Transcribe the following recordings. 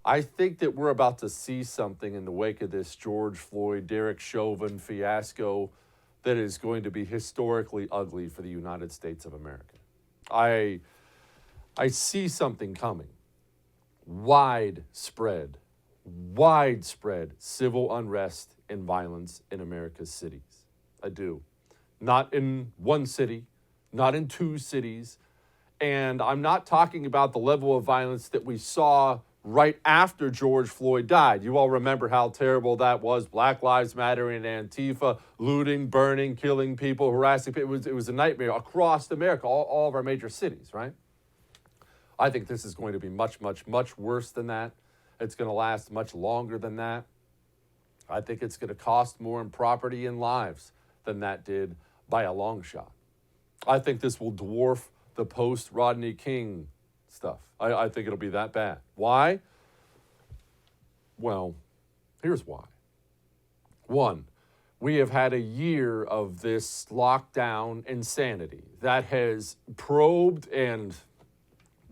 I think that we're about to see something in the wake of this George Floyd, Derek Chauvin fiasco that is going to be historically ugly for the United States of America. I I see something coming. Widespread, widespread civil unrest and violence in America's cities. I do. Not in one city, not in two cities. And I'm not talking about the level of violence that we saw right after George Floyd died. You all remember how terrible that was. Black Lives Matter and Antifa, looting, burning, killing people, harassing people. It was a nightmare across America, all of our major cities, right? I think this is going to be much, much, much worse than that. It's going to last much longer than that. I think it's going to cost more in property and lives than that did by a long shot. I think this will dwarf the post-Rodney King stuff. I think it'll be that bad. Why? Well, here's why. One, we have had a year of this lockdown insanity that has probed and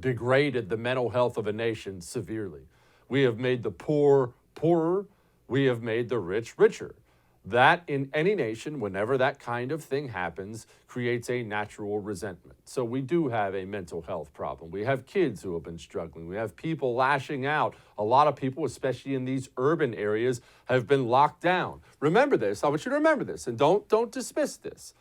degraded the mental health of a nation severely. We have made the poor poorer. We have made the rich richer. That in any nation, whenever that kind of thing happens, creates a natural resentment. So we do have a mental health problem. We have kids who have been struggling. We have people lashing out. A lot of people, especially in these urban areas, have been locked down. Remember this. I want you to remember this, and don't dismiss this.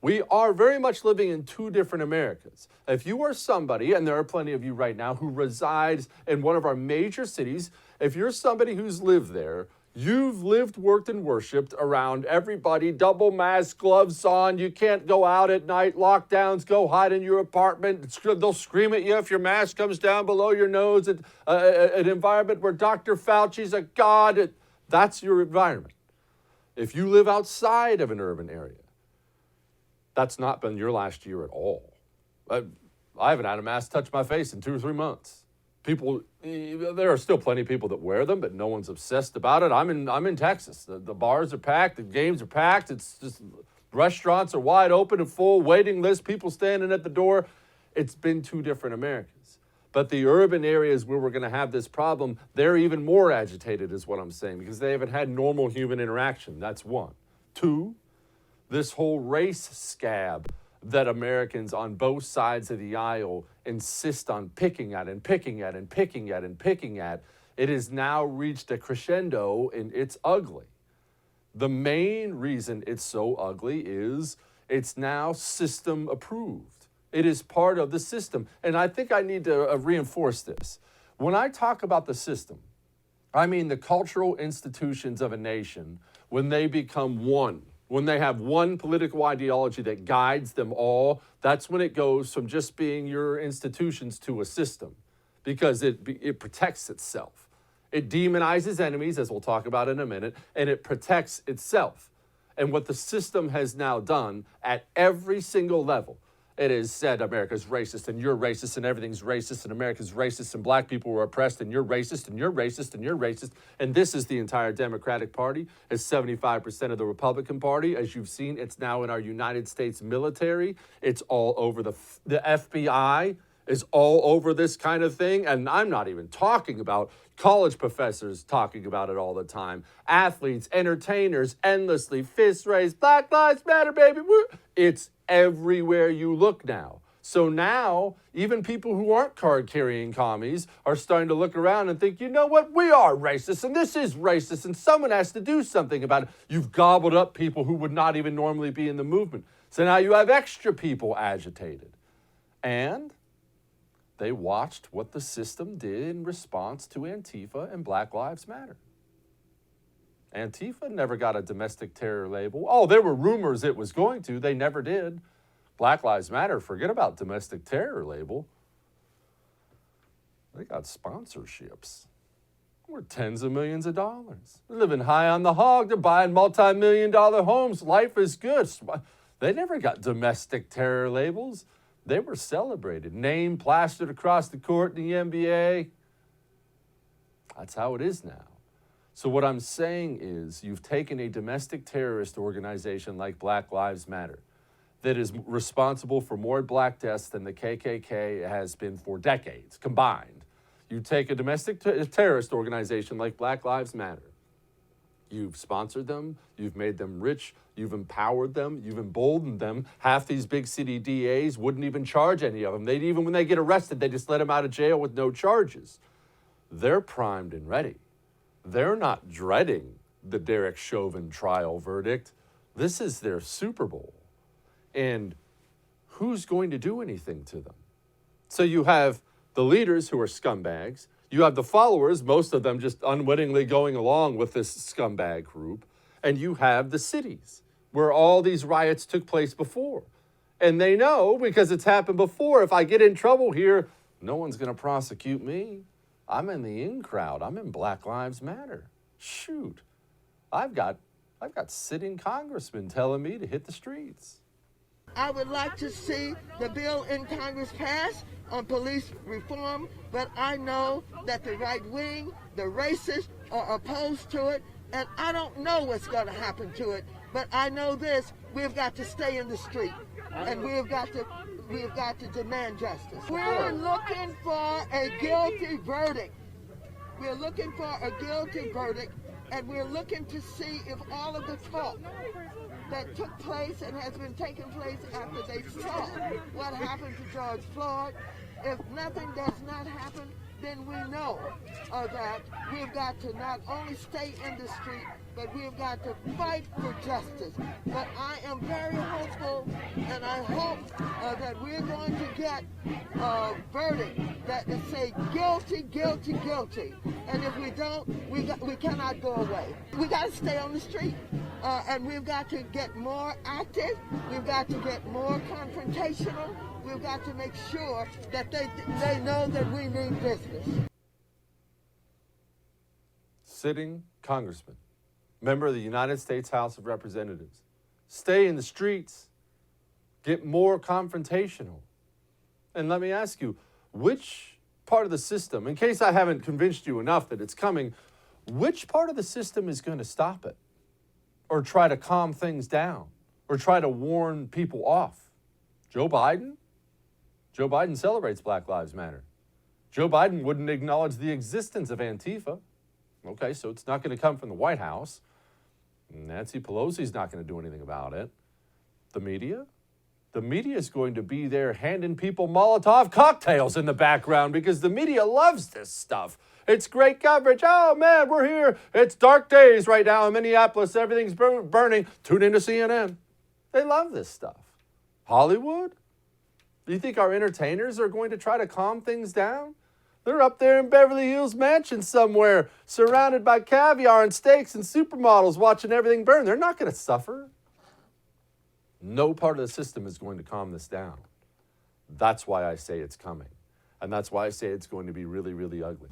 We are very much living in two different Americas. If you are somebody, and there are plenty of you right now, who resides in one of our major cities, if you're somebody who's lived there, you've lived, worked, and worshiped around everybody, double mask, gloves on, you can't go out at night, lockdowns, go hide in your apartment, they'll scream at you if your mask comes down below your nose, an environment where Dr. Fauci's a god, that's your environment. If you live outside of an urban area, that's not been your last year at all. I haven't had a mask touch my face in 2 or 3 months. People, there are still plenty of people that wear them, but no one's obsessed about it. I'm in Texas. The bars are packed, the games are packed. It's just restaurants are wide open and full, waiting lists, people standing at the door. It's been two different Americas. But the urban areas where we're going to have this problem, they're even more agitated, is what I'm saying, because they haven't had normal human interaction. That's one. Two, this whole race scab that Americans on both sides of the aisle insist on picking at and picking at and picking at and picking at, it has now reached a crescendo and it's ugly. The main reason it's so ugly is it's now system approved. It is part of the system. And I think I need to reinforce this. When I talk about the system, I mean the cultural institutions of a nation when they become one. When they have one political ideology that guides them all, that's when it goes from just being your institutions to a system, because it protects itself. It demonizes enemies, as we'll talk about in a minute, and it protects itself. And what the system has now done at every single level, it has said America's racist and you're racist and everything's racist and America's racist and black people were oppressed and you're racist and you're racist and you're racist. And this is the entire Democratic Party. It's 75% of the Republican Party. As you've seen, it's now in our United States military. It's all over the FBI is all over this kind of thing. And I'm not even talking about college professors talking about it all the time. Athletes, entertainers, endlessly, fist raised, Black Lives Matter, baby. Woo. It's everywhere you look now. So now, even people who aren't card-carrying commies are starting to look around and think, you know what, we are racist, and this is racist, and someone has to do something about it. You've gobbled up people who would not even normally be in the movement. So now you have extra people agitated. And they watched what the system did in response to Antifa and Black Lives Matter. Antifa never got a domestic terror label. Oh, there were rumors it was going to. They never did. Black Lives Matter, forget about domestic terror label. They got sponsorships. Worth tens of millions of dollars. They're living high on the hog. They're buying multi-million-dollar homes. Life is good. They never got domestic terror labels. They were celebrated. Name plastered across the court in the NBA. That's how it is now. So what I'm saying is you've taken a domestic terrorist organization like Black Lives Matter that is responsible for more black deaths than the KKK has been for decades combined. You take a domestic terrorist organization like Black Lives Matter. You've sponsored them, you've made them rich, you've empowered them, you've emboldened them. Half these big city DAs wouldn't even charge any of them. Even when they get arrested, they just let them out of jail with no charges. They're primed and ready. They're not dreading the Derek Chauvin trial verdict. This is their Super Bowl. And who's going to do anything to them? So you have the leaders who are scumbags. You have the followers, most of them just unwittingly going along with this scumbag group. And you have the cities where all these riots took place before. And they know, because it's happened before, if I get in trouble here, no one's going to prosecute me. I'm in the in crowd. I'm in Black Lives Matter. Shoot, I've got sitting congressmen telling me to hit the streets. I would like to see the bill in Congress pass on police reform, but I know that the right wing, the racists, are opposed to it, and I don't know what's going to happen to it. But I know this: we've got to stay in the street, and we've got to demand justice. We're looking for a guilty verdict. We're looking for a guilty verdict, and we're looking to see if all of the talk that took place and has been taking place after they saw what happened to George Floyd, if nothing does not happen, then we know that we've got to not only stay in the street, but we've got to fight for justice. But I am very hopeful, and I hope that we're going to get a verdict that will say guilty, guilty, guilty. And if we don't, we cannot go away. We got to stay on the street, and we've got to get more active. We've got to get more confrontational. We've got to make sure that they know that we mean business. Sitting congressman, member of the United States House of Representatives, stay in the streets, get more confrontational. And let me ask you, which part of the system, in case I haven't convinced you enough that it's coming, which part of the system is going to stop it? Or try to calm things down? Or try to warn people off? Joe Biden? Joe Biden celebrates Black Lives Matter. Joe Biden wouldn't acknowledge the existence of Antifa. Okay, so it's not going to come from the White House. Nancy Pelosi's not going to do anything about it. The media? The media is going to be there handing people Molotov cocktails in the background because the media loves this stuff. It's great coverage. Oh, man, we're here. It's dark days right now in Minneapolis. Everything's burning. Tune into CNN. They love this stuff. Hollywood? Do you think our entertainers are going to try to calm things down? They're up there in Beverly Hills Mansion somewhere, surrounded by caviar and steaks and supermodels watching everything burn. They're not going to suffer. No part of the system is going to calm this down. That's why I say it's coming. And that's why I say it's going to be really, really ugly.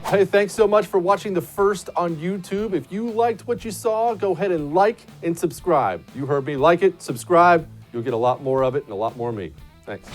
Hey, thanks so much for watching the first on YouTube. If you liked what you saw, go ahead and like and subscribe. You heard me. Like it, subscribe. You'll get a lot more of it and a lot more of me. Thanks.